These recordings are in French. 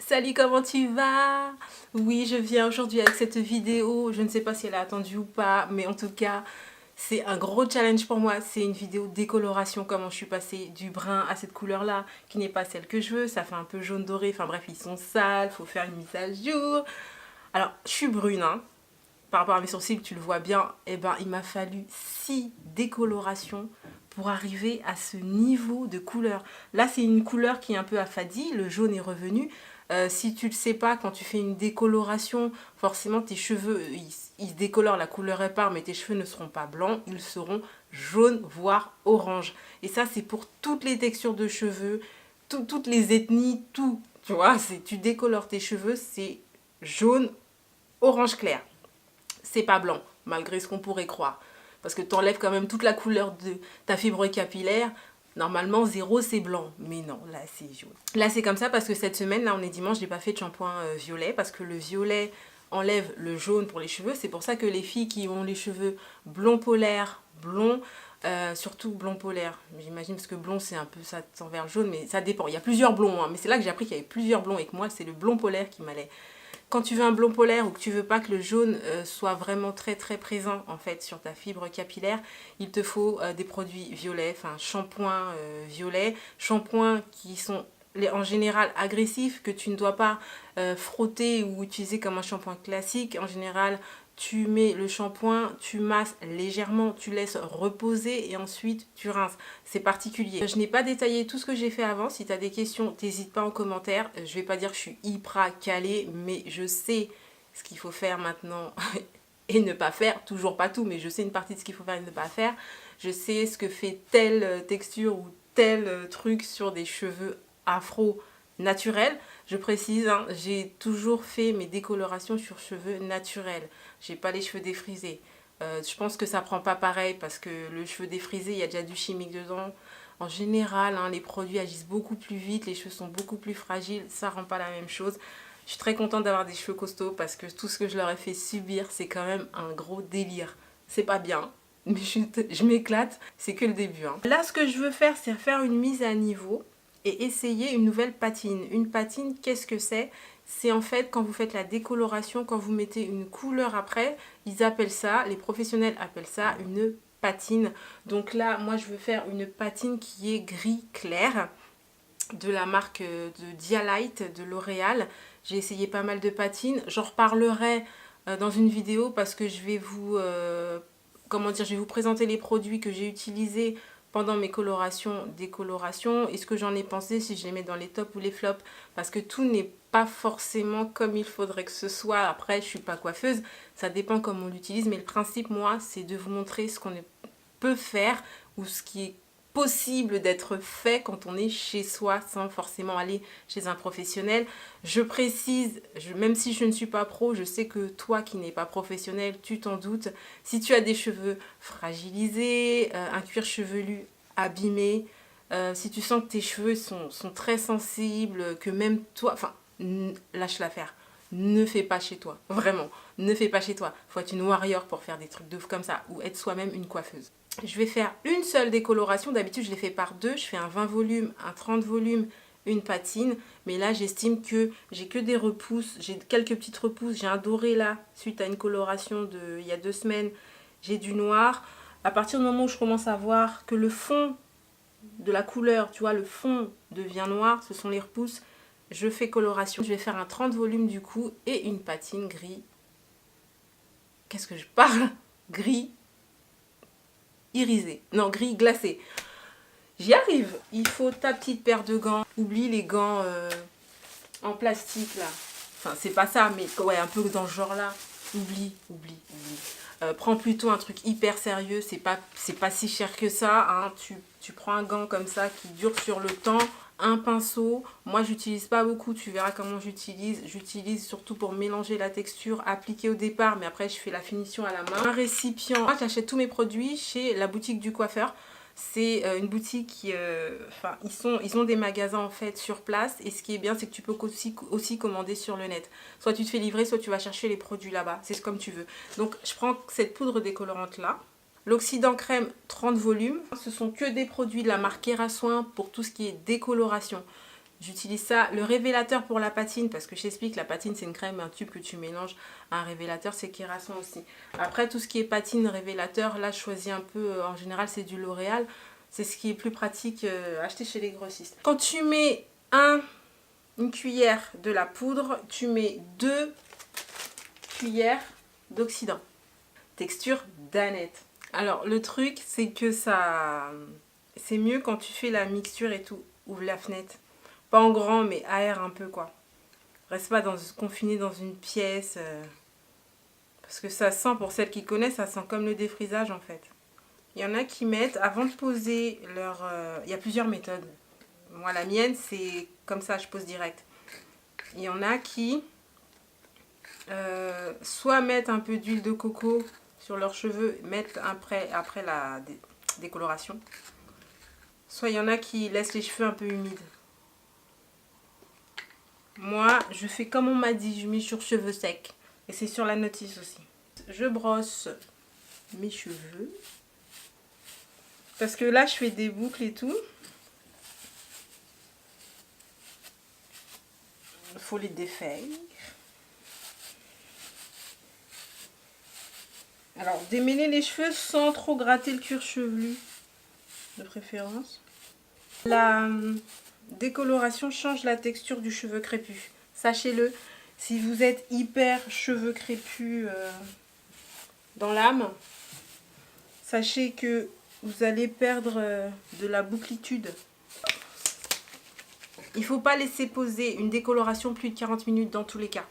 Salut, comment tu vas? Oui, je viens aujourd'hui avec cette vidéo. Je ne sais pas si elle est attendue ou pas, mais en tout cas, c'est un gros challenge pour moi. C'est une vidéo décoloration, comment je suis passée du brun à cette couleur-là, qui n'est pas celle que je veux. Ça fait un peu jaune doré. Enfin bref, ils sont sales, faut faire une mise à jour. Alors, je suis brune, hein. Par rapport à mes sourcils, tu le vois bien. Eh ben, il m'a fallu 6 décolorations pour arriver à ce niveau de couleur. Là, c'est une couleur qui est un peu affadie, le jaune est revenu. Si tu ne le sais pas, quand tu fais une décoloration, forcément tes cheveux, ils se décolorent, la couleur est part, mais tes cheveux ne seront pas blancs, ils seront jaunes, voire orange. Et ça, c'est pour toutes les textures de cheveux, toutes les ethnies, tout. Tu vois, tu décolores tes cheveux, c'est jaune, orange clair. C'est pas blanc, malgré ce qu'on pourrait croire. Parce que tu enlèves quand même toute la couleur de ta fibre capillaire. Normalement, 0 c'est blanc. Mais non, là c'est jaune. Là c'est comme ça parce que cette semaine, là on est dimanche, j'ai pas fait de shampoing violet. Parce que le violet enlève le jaune pour les cheveux. C'est pour ça que les filles qui ont les cheveux blond polaire, blond, surtout blond polaire, j'imagine parce que blond c'est un peu ça tend vers le jaune, mais ça dépend. Il y a plusieurs blonds, hein, mais c'est là que j'ai appris qu'il y avait plusieurs blonds et que moi c'est le blond polaire qui m'allait. Quand tu veux un blond polaire ou que tu veux pas que le jaune soit vraiment très présent en fait sur ta fibre capillaire, il te faut des produits violets, enfin shampoing violet, shampoings qui sont en général agressifs, que tu ne dois pas frotter ou utiliser comme un shampoing classique. En général, tu mets le shampoing, tu masses légèrement, tu laisses reposer et ensuite tu rinces. C'est particulier. Je n'ai pas détaillé tout ce que j'ai fait avant. Si tu as des questions, n'hésite pas en commentaire. Je vais pas dire que je suis hyper calée, mais je sais ce qu'il faut faire maintenant et ne pas faire. Toujours pas tout, mais je sais une partie de ce qu'il faut faire et ne pas faire. Je sais ce que fait telle texture ou tel truc sur des cheveux afro naturels. Je précise, hein, j'ai toujours fait mes décolorations sur cheveux naturels. J'ai pas les cheveux défrisés. Je pense que ça prend pas pareil parce que le cheveu défrisé, il y a déjà du chimique dedans. En général, hein, les produits agissent beaucoup plus vite, les cheveux sont beaucoup plus fragiles, ça rend pas la même chose. Je suis très contente d'avoir des cheveux costauds parce que tout ce que je leur ai fait subir, c'est quand même un gros délire. C'est pas bien, mais je m'éclate, c'est que le début. Hein. Là, ce que je veux faire, c'est faire une mise à niveau et essayer une nouvelle patine. Une patine, qu'est-ce que c'est? C'est en fait quand vous faites la décoloration, quand vous mettez une couleur après, ils appellent ça, les professionnels appellent ça une patine. Donc là, moi je veux faire une patine qui est gris clair de la marque de Dialight de L'Oréal. J'ai essayé pas mal de patines. J'en reparlerai dans une vidéo parce que je vais vous, je vais vous présenter les produits que j'ai utilisés pendant mes colorations, décolorations, et ce que j'en ai pensé, si je les mets dans les tops ou les flops, parce que tout n'est pas forcément comme il faudrait que ce soit. Après, je suis pas coiffeuse, ça dépend comment on l'utilise, mais le principe, moi, c'est de vous montrer ce qu'on peut faire ou ce qui est possible d'être fait quand on est chez soi sans forcément aller chez un professionnel. Je précise, même si je ne suis pas pro, je sais que toi qui n'es pas professionnel, tu t'en doutes. Si tu as des cheveux fragilisés, un cuir chevelu abîmé, si tu sens que tes cheveux sont très sensibles, que même toi, enfin, lâche l'affaire. Ne fais pas chez toi, vraiment, ne fais pas chez toi. Faut être une warrior pour faire des trucs de ouf comme ça ou être soi-même une coiffeuse. Je vais faire une seule décoloration. D'habitude, je les fais par deux. Je fais un 20 volumes, un 30 volumes, une patine. Mais là, j'estime que j'ai que des repousses. J'ai quelques petites repousses. J'ai un doré là, suite à une coloration il y a 2 semaines. J'ai du noir. À partir du moment où je commence à voir que le fond de la couleur, tu vois, le fond devient noir, ce sont les repousses, je fais coloration. Je vais faire un 30 volumes du coup et une patine gris. Qu'est-ce que je parle? Gris irisé. Non, gris glacé. J'y arrive. Il faut ta petite paire de gants. Oublie les gants en plastique là. Enfin, c'est pas ça, mais ouais, un peu dans ce genre-là. Oublie. Prends plutôt un truc hyper sérieux. C'est pas si cher que ça. Hein. Tu prends un gant comme ça qui dure sur le temps. Un pinceau. Moi, j'utilise pas beaucoup. Tu verras comment j'utilise. J'utilise surtout pour mélanger la texture, appliquer au départ, mais après, je fais la finition à la main. Un récipient. Moi, j'achète tous mes produits chez la boutique du coiffeur. C'est une boutique qui, ils ont des magasins en fait sur place, et ce qui est bien, c'est que tu peux aussi commander sur le net. Soit tu te fais livrer, soit tu vas chercher les produits là-bas, c'est comme tu veux. Donc je prends cette poudre décolorante là, l'oxydant crème 30 volumes. Ce sont que des produits de la marque Kerasoin pour tout ce qui est décoloration. J'utilise ça, le révélateur pour la patine, parce que je t'explique, la patine c'est une crème, un tube que tu mélanges. Un révélateur c'est Kérasson aussi. Après tout ce qui est patine, révélateur, là je choisis un peu, en général c'est du L'Oréal. C'est ce qui est plus pratique acheter chez les grossistes. Quand tu mets une cuillère de la poudre, tu mets 2 cuillères d'oxydant. Texture danette. Alors le truc c'est que ça, c'est mieux quand tu fais la mixture et tout. Ouvre la fenêtre. Pas en grand mais aère un peu quoi. Reste pas confiné dans une pièce. Parce que ça sent, pour celles qui connaissent, ça sent comme le défrisage en fait. Il y en a qui mettent, avant de poser leur... il y a plusieurs méthodes. Moi la mienne c'est comme ça, je pose direct. Il y en a qui soit mettent un peu d'huile de coco sur leurs cheveux, mettent après la décoloration. Soit il y en a qui laissent les cheveux un peu humides. Moi, je fais comme on m'a dit, je mets sur cheveux secs. Et c'est sur la notice aussi. Je brosse mes cheveux. Parce que là, je fais des boucles et tout. Il faut les défaire. Alors, démêler les cheveux sans trop gratter le cuir chevelu, de préférence. La décoloration change la texture du cheveu crépus. Sachez-le, si vous êtes hyper cheveux crépus dans l'âme, sachez que vous allez perdre de la bouclitude. Il ne faut pas laisser poser une décoloration plus de 40 minutes dans tous les cas.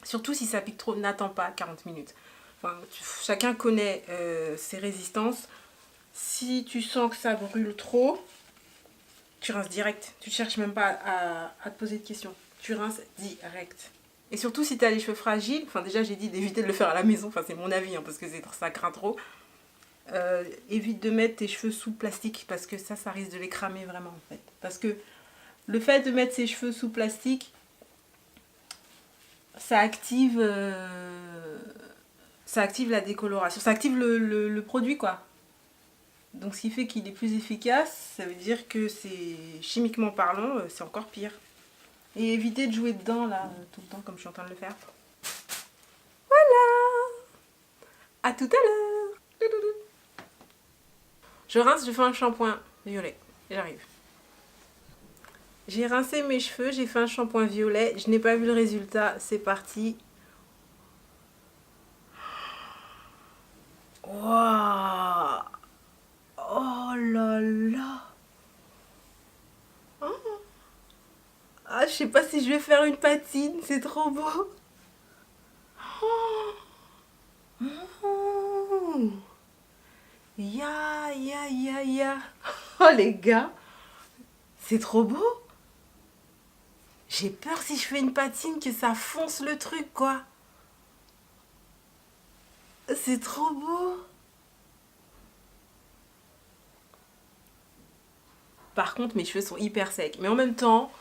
Surtout si ça pique trop, n'attends pas 40 minutes. Enfin, chacun connaît ses résistances. Si tu sens que ça brûle trop, tu rinces direct. Tu ne cherches même pas à te poser de questions. Tu rinces direct. Et surtout si tu as les cheveux fragiles, enfin déjà j'ai dit d'éviter de le faire à la maison, enfin c'est mon avis hein, parce que ça craint trop. Évite de mettre tes cheveux sous plastique parce que ça risque de les cramer vraiment en fait. Parce que le fait de mettre ses cheveux sous plastique, ça active la décoloration, ça active le produit quoi. Donc ce qui fait qu'il est plus efficace, ça veut dire que c'est chimiquement parlant, c'est encore pire. Et évitez de jouer dedans là tout le temps comme je suis en train de le faire. Voilà. À tout à l'heure. Je rince, je fais un shampoing violet. J'arrive. J'ai rincé mes cheveux, j'ai fait un shampoing violet. Je n'ai pas vu le résultat. C'est parti. Waouh! Oh là là! Oh. Ah, je sais pas si je vais faire une patine. C'est trop beau. Oh. Oh. Ya, ya, ya, ya. Oh les gars. C'est trop beau. J'ai peur si je fais une patine que ça fonce le truc quoi. C'est trop beau. Par contre mes cheveux sont hyper secs. Mais en même temps,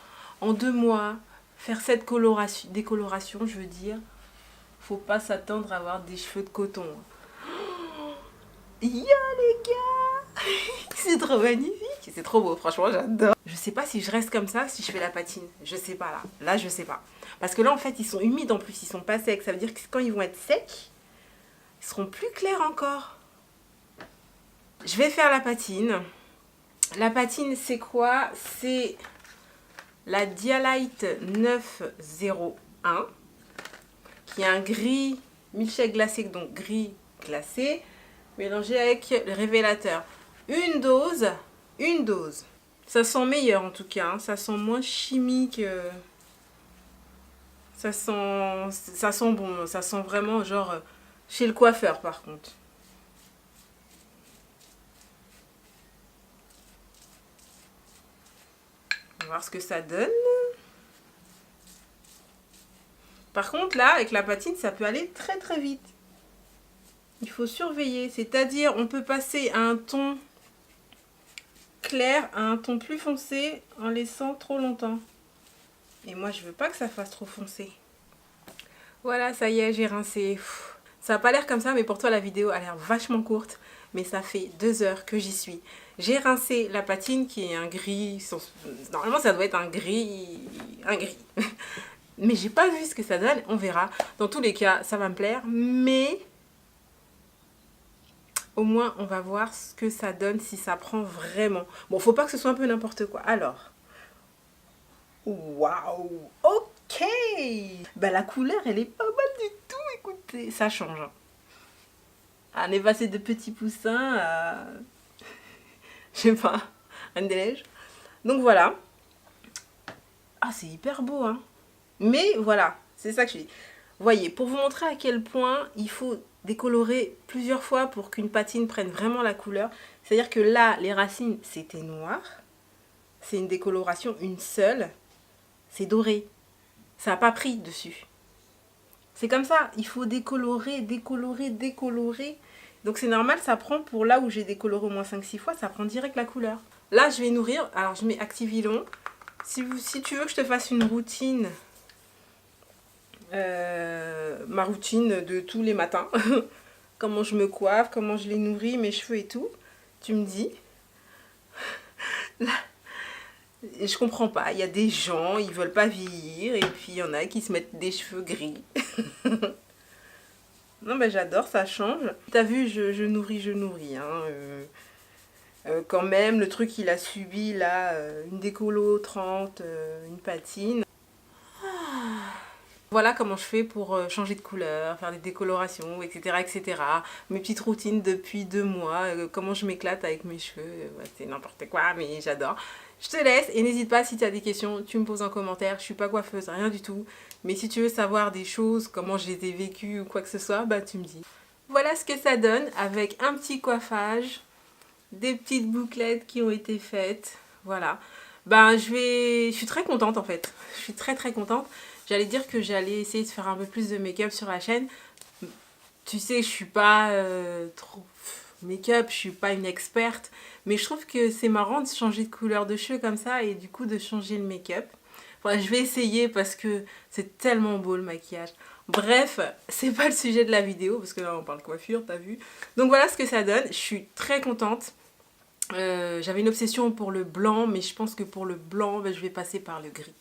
en 2 mois, faire cette décoloration, je veux dire, faut pas s'attendre à avoir des cheveux de coton. Ya les gars. C'est trop magnifique. C'est trop beau, franchement j'adore. Je sais pas si je reste comme ça, si je fais la patine. Je sais pas là. Là je sais pas. Parce que là en fait ils sont humides en plus, ils sont pas secs. Ça veut dire que quand ils vont être secs, ils seront plus clairs encore. Je vais faire la patine. La patine c'est quoi? C'est la Dialite 901 qui est un gris milkshake glacé, donc gris glacé, mélangé avec le révélateur. Une dose. Ça sent meilleur en tout cas, hein. Ça sent moins chimique. Ça sent bon, ça sent vraiment genre chez le coiffeur par contre. On va voir ce que ça donne. Par contre là, avec la patine, ça peut aller très très vite. Il faut surveiller, c'est-à-dire on peut passer à un ton clair à un ton plus foncé en laissant trop longtemps. Et moi je veux pas que ça fasse trop foncé. Voilà, ça y est, j'ai rincé. Ça n'a pas l'air comme ça, mais pour toi la vidéo a l'air vachement courte. Mais ça fait 2 heures que j'y suis. J'ai rincé la patine qui est un gris. Normalement ça doit être un gris. Mais j'ai pas vu ce que ça donne, on verra. Dans tous les cas, ça va me plaire. Mais au moins on va voir ce que ça donne si ça prend vraiment. Bon, faut pas que ce soit un peu n'importe quoi. Alors. Waouh! Ok! Bah la couleur elle est pas mal du tout, écoutez. Ça change. On est passé de petits poussins à... je sais pas, un déneige. Donc voilà. Ah, c'est hyper beau, hein. Mais voilà, c'est ça que je dis. Voyez, pour vous montrer à quel point il faut décolorer plusieurs fois pour qu'une patine prenne vraiment la couleur. C'est-à-dire que là, les racines, c'était noir. C'est une décoloration, une seule. C'est doré. Ça n'a pas pris dessus. C'est comme ça, il faut décolorer, décolorer, décolorer. Donc c'est normal, ça prend pour là où j'ai décoloré au moins 5-6 fois, ça prend direct la couleur. Là, je vais nourrir. Alors, je mets Activilon. Si tu veux que je te fasse une routine, ma routine de tous les matins, comment je me coiffe, comment je les nourris, mes cheveux et tout, tu me dis. Là, je comprends pas. Il y a des gens, ils veulent pas vieillir, et puis il y en a qui se mettent des cheveux gris. Non, mais j'adore, ça change. T'as vu, je nourris, hein. Quand même, le truc il a subi là, une décolo 30, une patine. Voilà comment je fais pour changer de couleur, faire des décolorations, etc. etc. Mes petites routines depuis 2 mois, comment je m'éclate avec mes cheveux, c'est n'importe quoi, mais j'adore. Je te laisse et n'hésite pas si tu as des questions, tu me poses en commentaire. Je suis pas coiffeuse, rien du tout. Mais si tu veux savoir des choses, comment je les ai vécues ou quoi que ce soit, bah tu me dis. Voilà ce que ça donne avec un petit coiffage, des petites bouclettes qui ont été faites. Voilà. Ben je suis très contente en fait. Je suis très contente. J'allais dire que j'allais essayer de faire un peu plus de make-up sur la chaîne. Tu sais, je suis pas trop make-up, je suis pas une experte. Mais je trouve que c'est marrant de changer de couleur de cheveux comme ça et du coup de changer le make-up. Enfin, je vais essayer parce que c'est tellement beau le maquillage. Bref, c'est pas le sujet de la vidéo parce que là on parle coiffure, t'as vu. Donc voilà ce que ça donne. Je suis très contente. J'avais une obsession pour le blanc, mais je pense que pour le blanc, ben, je vais passer par le gris.